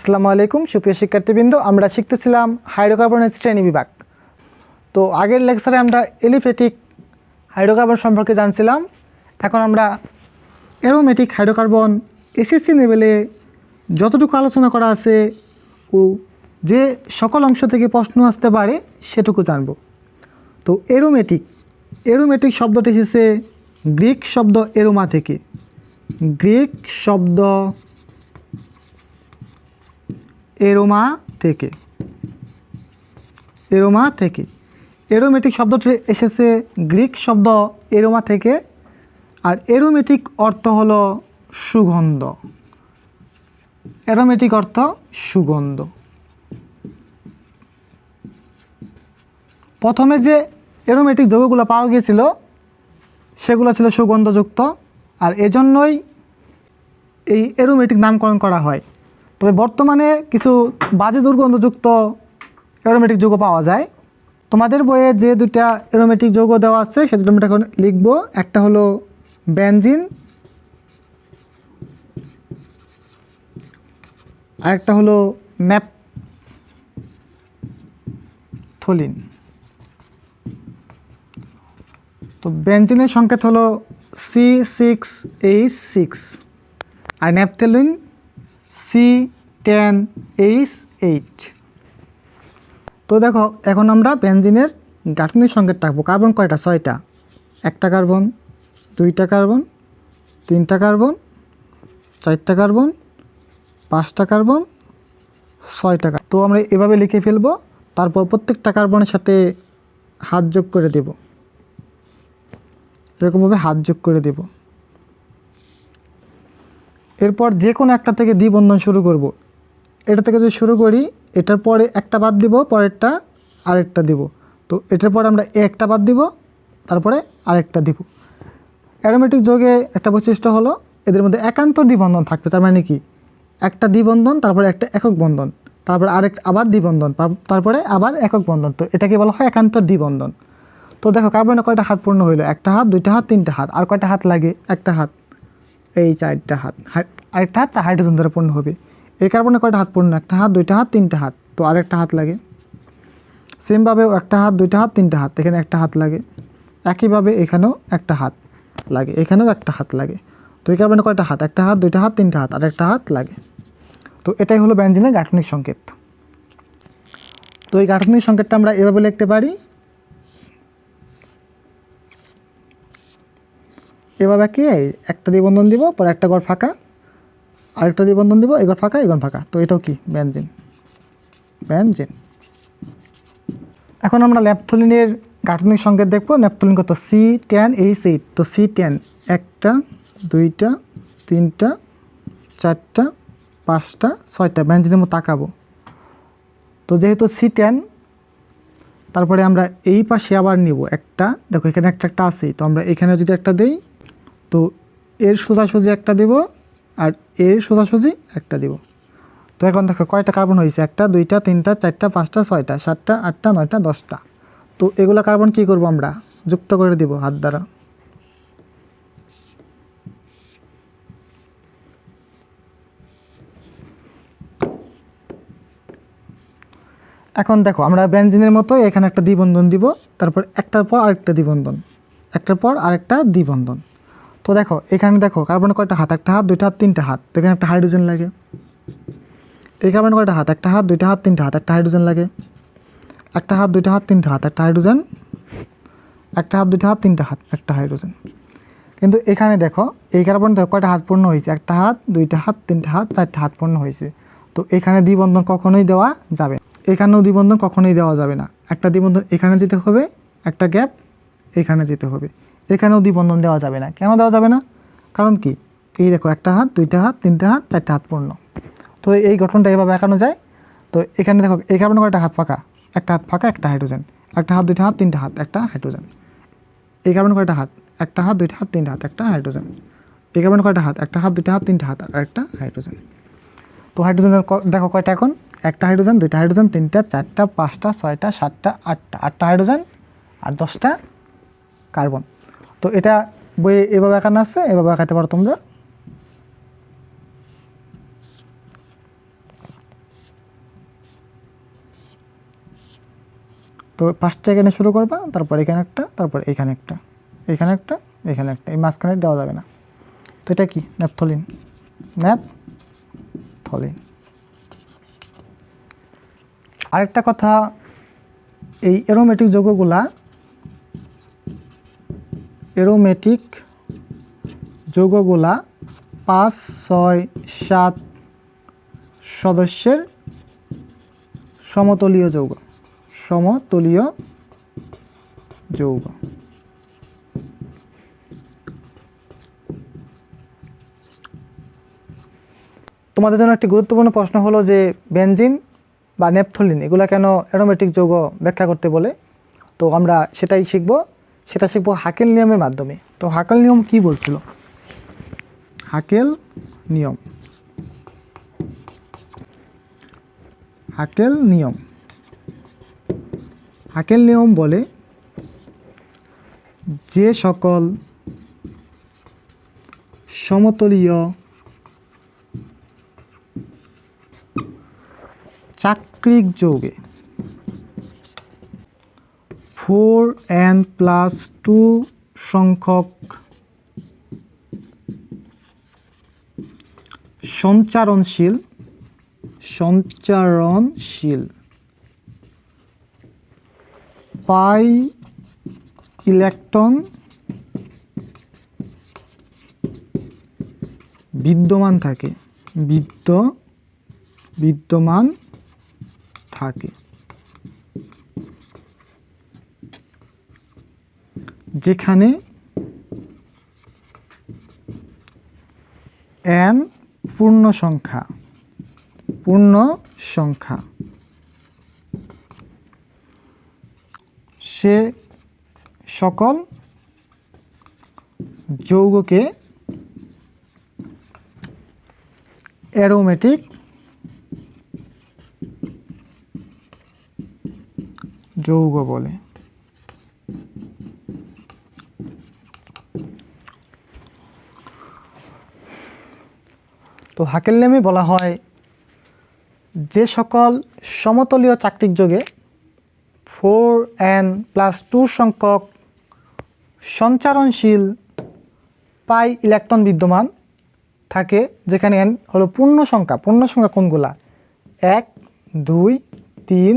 আসসালামু আলাইকুম সুপ্রিয় শিক্ষার্থীবৃন্দ, আমরা শিখতেছিলাম হাইড্রোকার্বনের শ্রেণী বিভাগ। তো আগের লেকচারে আমরা এলিফ্যাটিক হাইড্রোকার্বন সম্পর্কে জানছিলাম। এখন আমরা অ্যারোমেটিক হাইড্রোকার্বন এসএসসি লেভেলে যতটুকু আলোচনা করা আছে ও যে সকল অংশ থেকে প্রশ্ন আসতে পারে সেটুকু জানব। তো অ্যারোমেটিক শব্দটি এসেছে গ্রিক শব্দ এরোমা থেকে। এরোমা থেকে অ্যারোমেটিক শব্দটি এসেছে গ্রিক শব্দ এরোমা থেকে। আর অ্যারোমেটিক অর্থ হলো সুগন্ধ। অ্যারোমেটিক অর্থ সুগন্ধ। প্রথমে যে অ্যারোমেটিক যৌগগুলো পাওয়া গিয়েছিল সেগুলো ছিল সুগন্ধযুক্ত, আর এজন্যই এই অ্যারোমেটিক নামকরণ করা হয়। তবে বর্তমানে কিছু বাজে দুর্গন্ধযুক্ত অ্যারোমেটিক যৌগ পাওয়া যায়। তোমাদের বইয়ে যে দুটা অ্যারোমেটিক যৌগ দেওয়া আছে সে দুটো আমরা এখন লিখব। একটা হলো বেনজিন, আরেকটা হলো ন্যাপথলিন। তো বেনজিনের সংকেত হলো C6H6 আর ন্যাপথলিন C10H8। তো দেখো এখন আমরা বেনজিনের গাঠনিক সংকেত রাখবো। কার্বন কয়টা? 6টা। 1টা কার্বন, 2টা কার্বন, 3টা কার্বন, 4টা কার্বন, 5টা কার্বন, 6টা কার্বন। তো আমরা এভাবে লিখে ফেলবো। তারপর প্রত্যেকটা কার্বনের সাথে হাত যোগ করে দেব। এরকমভাবে হাত যোগ করে দেব। এরপর যে কোনো একটা থেকে দ্বিবন্ধন শুরু করব। এটা থেকে যদি শুরু করি, এটার পরে একটা বাদ দিব, পরেরটা আরেকটা দিব। তো এটার পরে আমরা একটা বাদ দিব, তারপরে আরেকটা দিব। অ্যারোমেটিক যৌগে একটা বৈশিষ্ট্য হলো এদের মধ্যে একান্ত দ্বিবন্ধন থাকবে। তার মানে কি, একটা দ্বিবন্ধন, তারপরে একটা একক বন্ধন, তারপরে আবার দ্বিবন্ধন, তারপরে আবার একক বন্ধন। তো এটাকে বলা হয় একান্ত দ্বিবন্ধন। তো দেখো কার্বনে কয়টা হাত পূর্ণ হইলো? 1টা হাত, 2টা হাত, 3টা হাত। আর কয়টা হাত লাগে? 1টা হাত। এই 4টা হাত। আরেকটা হাত হাইড্রোজেন দ্বারা পূর্ণ হবে। এই কার্বনে কয়টা হাত পূর্ণ? 1টা হাত, 2টা হাত, 3টা হাত। তো আরেকটা হাত লাগে। সেমভাবেও 1টা হাত, 2টা হাত, 3টা হাত। এখানে একটা হাত লাগে। একইভাবে এখানেও একটা হাত লাগে, এখানেও একটা হাত লাগে। তো এই কার্বনে কয়টা হাত? 1টা হাত, 2টা হাত, 3টা হাত, আর একটা হাত লাগে। তো এটাই হলো বেনজিনের গাঠনিক সংকেত। তো এই গাঠনিক সংকেতটা আমরা এভাবে লিখতে পারি। এভাবে কি, একটা দ্বিবন্ধন দিব, পরে একটা ঘর ফাঁকা, আরেকটা দ্বিবন্ধন দিব, এগর ফাঁকা, এগর ফাঁকা। তো এটাও কি বেনজিন। এখন আমরা ন্যাপথলিনের গাঠনিক সংকেত দেখব। ন্যাপথলিন কত? C10H8। তো C10 1টা, 2টা, 3টা, 4টা, 5টা, 6টা। বেনজিনের মতো তাকাবো। তো যেহেতু C10, তারপরে আমরা এই পাশে আবার নিব একটা। দেখো এখানে একটা আছে, তো আমরা এখানে যদি একটা দেই, তো এর সোজাসুজি একটা দিব, আর এর সোজাসুজি একটা দিব। তো এখন দেখো কয়টা কার্বন হয়েছে? 1টা, 2টা, 3টা, 4টা, 5টা, 6টা, 7টা, 8টা, 9টা, 10টা। তো এগুলো কার্বন কি করব? আমরা যুক্ত করে দিব হাত দ্বারা। এখন দেখো আমরা বেনজিনের মতো এখানে একটা দ্বিবন্ধন দিব, তারপর একটার পর আরেকটা দ্বিবন্ধন, একটার পর আরেকটা দ্বিবন্ধন। তো দেখো এখানে দেখো কার্বনের কয়টা হাত? 1টা হাত, 2টা হাত, 3টা হাত। তো এখানে একটা হাইড্রোজেন লাগে। এই কার্বনের কয়টা হাত? 1টা হাত, 2টা হাত, 3টা হাত, একটা হাইড্রোজেন লাগে। 1টা হাত, 2টা হাত, 3টা হাত, একটা হাইড্রোজেন। 1টা হাত, 2টা হাত, 3টা হাত, একটা হাইড্রোজেন। কিন্তু এখানে দেখো এই কার্বন দেখো কয়টা হাত পূর্ণ হয়েছে? 1টা হাত, 2টা হাত, 3টা হাত, 4টা হাত পূর্ণ হয়েছে। তো এখানে দ্বিবন্ধন কখনোই দেওয়া যাবে না। এখানেও দ্বিবন্ধন কখনোই দেওয়া যাবে না। একটা দ্বিবন্ধন এখানে দিতে হবে, একটা গ্যাপ এখানে দিতে হবে। এখানেও দ্বিবন্ধন দেওয়া যাবে না। কেন দেওয়া যাবে না? কারণ কি, এই দেখো 1টা হাত, 2টা হাত, 3টা হাত, 4টা হাত পূর্ণ। তো এই গঠনটা এভাবে আঁকানো যায়। তো এখানে দেখো এই কার্বনে কয়টা হাত ফাঁকা? 1টা হাত ফাঁকা, একটা হাইড্রোজেন। 1টা হাত, 2টা হাত, 3টা হাত, একটা হাইড্রোজেন। এই কার্বনে কয়টা হাত? 1টা হাত, 2টা হাত, 3টা হাত, একটা হাইড্রোজেন। এই কার্বনে কয়টা হাত? 1টা হাত, 2টা হাত, 3টা হাত, আর একটা হাইড্রোজেন। তো হাইড্রোজেন দেখো কয়টা এখন? 1টা হাইড্রোজেন, 2টা হাইড্রোজেন, 3টা, 4টা, 5টা, 6টা, 7টা, 8টা হাইড্রোজেন আর 10টা কার্বন। তো এটা বইয়ে এভাবে আঁকানো আছে, এভাবে আঁকাতে পারো তোমরা। তো ফার্স্টে এখানে শুরু করবা, তারপর এখানে একটা, তারপর এখানে একটা, এখানে একটা, এখানে একটা, এই মাঝখানে দেওয়া যাবে না। তো এটা কি? ন্যাপথলিন। ন্যাপথলিন। আরেকটা কথা, এই অ্যারোমেটিক যৌগগুলা অ্যারোমেটিক যৌগগুলা 5, 6, 7 সদস্যের সমতলীয় যৌগ। সমতলীয় যৌগ। তোমাদের জন্য একটি গুরুত্বপূর্ণ প্রশ্ন হলো যে বেনজিন বা ন্যাপথলিন এগুলা কেন অ্যারোমেটিক যৌগ ব্যাখ্যা করতে বলে। তো আমরা সেটাই শিখব, সেটা শিখব হাকেল নিয়মের মাধ্যমে। তো হাকেল নিয়ম কি বলছিল? হাকেল নিয়ম। হাকেল নিয়ম। হাকেল নিয়ম বলে যে সকল সমতলীয় চাক্রিক যৌগে 4n+2 সংখ্যক সঞ্চারণশীল পাই ইলেকট্রন বিদ্যমান থাকে, বিদ্যমান থাকে, যেখানে n পূর্ণ সংখ্যা, সে সকল যৌগকে অ্যারোমেটিক যৌগ বলে। তো হাকেল নিয়মে বলা হয় যে সকল সমতলীয় চাক্রিক যৌগে 4n+2 সংখ্যক সঞ্চারণশীল পাই ইলেকট্রন বিদ্যমান থাকে, যেখানে n হলো পূর্ণ সংখ্যা কোনগুলা? 1, 2, 3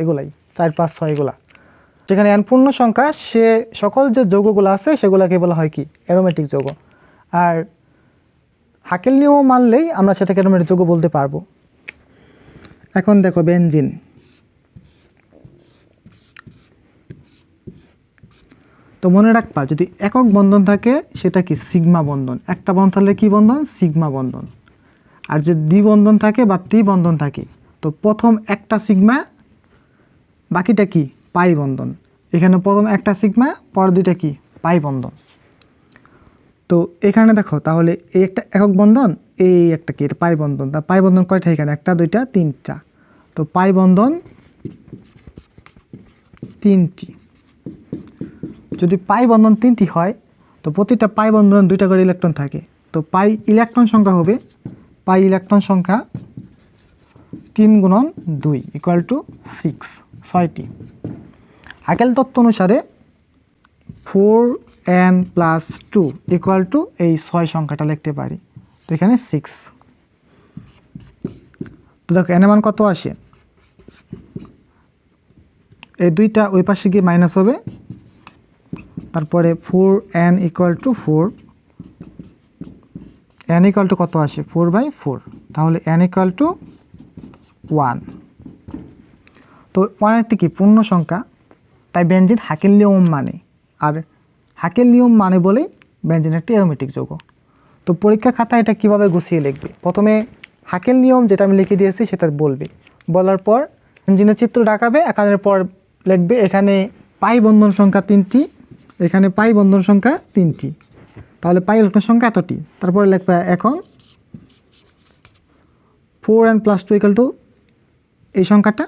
এগুলাই 4, 5, 6 এগুলা, যেখানে n পূর্ণ সংখ্যা, সে সকল যে যৌগগুলো আছে সেগুলোকে বলা হয় কি? অ্যারোমেটিক যৌগ। আর হাকেল নিয়ম মানলেই আমরা সেটাকে অ্যারোমেটিক যৌগ বলতে পারবো। এখন দেখো বেনজিন। তো মনে রাখবা, যদি একক বন্ধন থাকে সেটা কি? সিগমা বন্ধন। একটা বন্ধন থাকলে কি বন্ধন? সিগমা বন্ধন। আর যদি দ্বিবন্ধন থাকে বা ত্রিবন্ধন থাকে, তো প্রথম একটা সিগমা, বাকিটা কি? পাই বন্ধন। এখানে প্রথম একটা সিগমা, পর দুইটা কি? পাই বন্ধন। তো এখানে দেখো, তাহলে এই একটা একক বন্ধন, এই একটা কি? এটা পাই বন্ধন। তা পাই বন্ধন কয়টা এখানে? 1, 2, 3টা। তো পাই বন্ধন 3টি। যদি পাই বন্ধন 3টি হয়, তো প্রতিটা পাই বন্ধন 2টা করে ইলেকট্রন থাকে। তো পাই ইলেকট্রন সংখ্যা হবে, পাই ইলেকট্রন সংখ্যা 3 × 2 = 6, 6টি। হাকেল তত্ত্ব অনুসারে 4n+2 = এই 6 সংখ্যাটা লিখতে পারি। তো এখানে 6। তো দেখো n এর মান কত আসে? এই দুইটা ওই পাশে গিয়ে মাইনাস হবে, তারপরে 4n = 4, n = কত আসে? 4/4। তাহলে n = 1। তো 1 একটি কি? পূর্ণ সংখ্যা, তাই বেনজিন হাকেল নিয়ম মানে। আর হাকেল নিয়ম মানে বলেই বেনজিন একটি অ্যারোমেটিক যৌগ। তো পরীক্ষা খাতায় এটা কিভাবে গুছিয়ে লিখবে? প্রথমে হাকেল নিয়ম যেটা আমি লিখে দিয়েছি সেটা বলবে, বলার পর বেনজিনের চিত্র আঁকাবে, আঁকানোর পর লিখবে এখানে পাই বন্ধন সংখ্যা 3টি, এখানে পাই বন্ধন সংখ্যা 3টি, তাহলে পাই ইলেকট্রন সংখ্যা এতটি। তারপরে লিখবে এখন 4n+2 = এই সংখ্যাটা।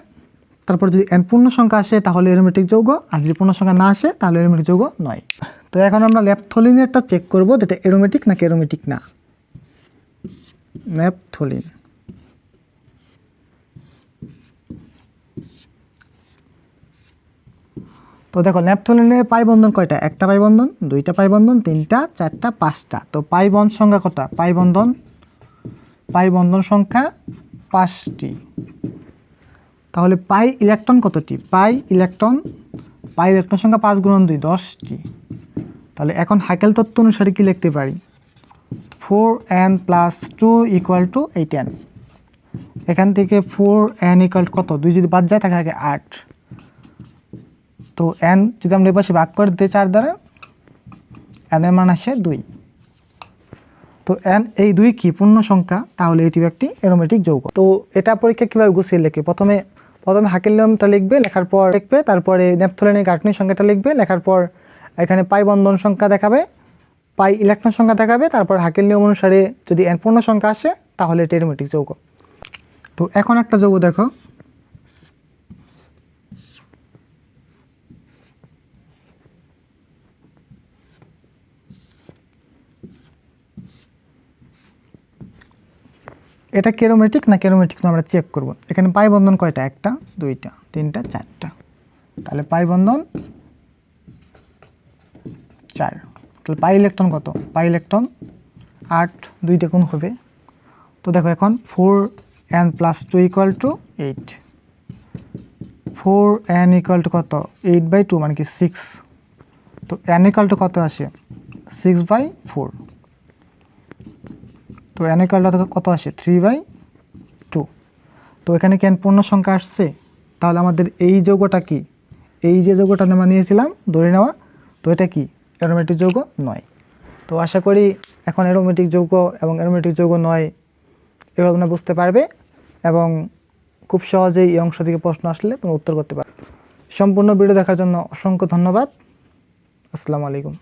তারপর যদি n পূর্ণ সংখ্যা আসে তাহলে অ্যারোমেটিক যৌগ, আর যদি পূর্ণ সংখ্যা না আসে তাহলে অ্যারোমেটিক যৌগ নয়। তো এখন আমরা ন্যাপথলিনেরটা চেক করব, যেটা অ্যারোমেটিক নাকি অ্যারোমেটিক না। ন্যাপথলিন। তো দেখো ন্যাপথলিনে পাই বন্ধন কয়টা? একটা পাই বন্ধন, দুইটা পাই বন্ধন, তিনটা, চারটা, পাঁচটা। তো পাই বন্ধন সংখ্যা কত? পাই বন্ধন সংখ্যা 5টি। তাহলে পাই ইলেকট্রন কতটি? পাই ইলেকট্রন সংখ্যা 5 গুণন 2 10টি। তাহলে এখন হাকেল তত্ত্ব অনুসারে কি লিখতে পারি? 4n + 2 = 8n। এখান থেকে 4n = কত? 2 যদি বাদ যায় থাকে 8। তো n যদি আমরা এপাশে ভাগ করে দিই 4 দ্বারা, n এর মান আসে 2। তো n এই 2 কি পূর্ণ সংখ্যা? তাহলে এটি একটি অ্যারোমেটিক যৌগ। তো এটা পরীক্ষা কীভাবে গুছিয়ে লেখে? প্রথমে হাকেল নিয়মটা লিখবে, লেখার পর লিখবে, তারপরে ন্যাপথলিনের গাঠনিক সংখ্যাটা লিখবে, লেখার পর এখানে পাই বন্ধন সংখ্যা দেখাবে, পাই ইলেকট্রন সংখ্যা দেখাবে, তারপর হাকেল নিয়ম অনুসারে যদি n পূর্ণ সংখ্যা আসে তাহলে এটি অ্যারোমেটিক যৌগ। তো এখন একটা যৌগ দেখো, এটা অ্যারোমেটিক না অ্যারোমেটিক আমরা চেক করব। এখানে পাই বন্ধন কয়টা? একটা, দুইটা, তিনটা, চারটা। তাহলে পাই বন্ধন 4। তাহলে পাই ইলেকট্রন কত? পাই ইলেকট্রন 8, 2টা কোণ হবে। তো দেখো এখন 4n + 2 = 8। 4n = কত? 8/2 মানে কি 6। তো n = কত আসে? 6/4। তো n = কত আসে? 3/2। তো এখানে কি n পূর্ণ সংখ্যা আসছে? তাহলে আমাদের এই যৌগটা কি? এই যে যৌগটা আমরা নিয়েছিলাম ধরে নেওয়া, তো এটা কি অ্যারোমেটিক যৌগ নয়। তো আশা করি এখন অ্যারোমেটিক যৌগ এবং অ্যারোমেটিক যৌগ নয় এভাবে তোমরা বুঝতে পারবে এবং খুব সহজেই এই অংশ থেকে প্রশ্ন আসলে তোমরা উত্তর করতে পারবে। সম্পূর্ণ ভিডিও দেখার জন্য অসংখ্য ধন্যবাদ। আসসালামু আলাইকুম।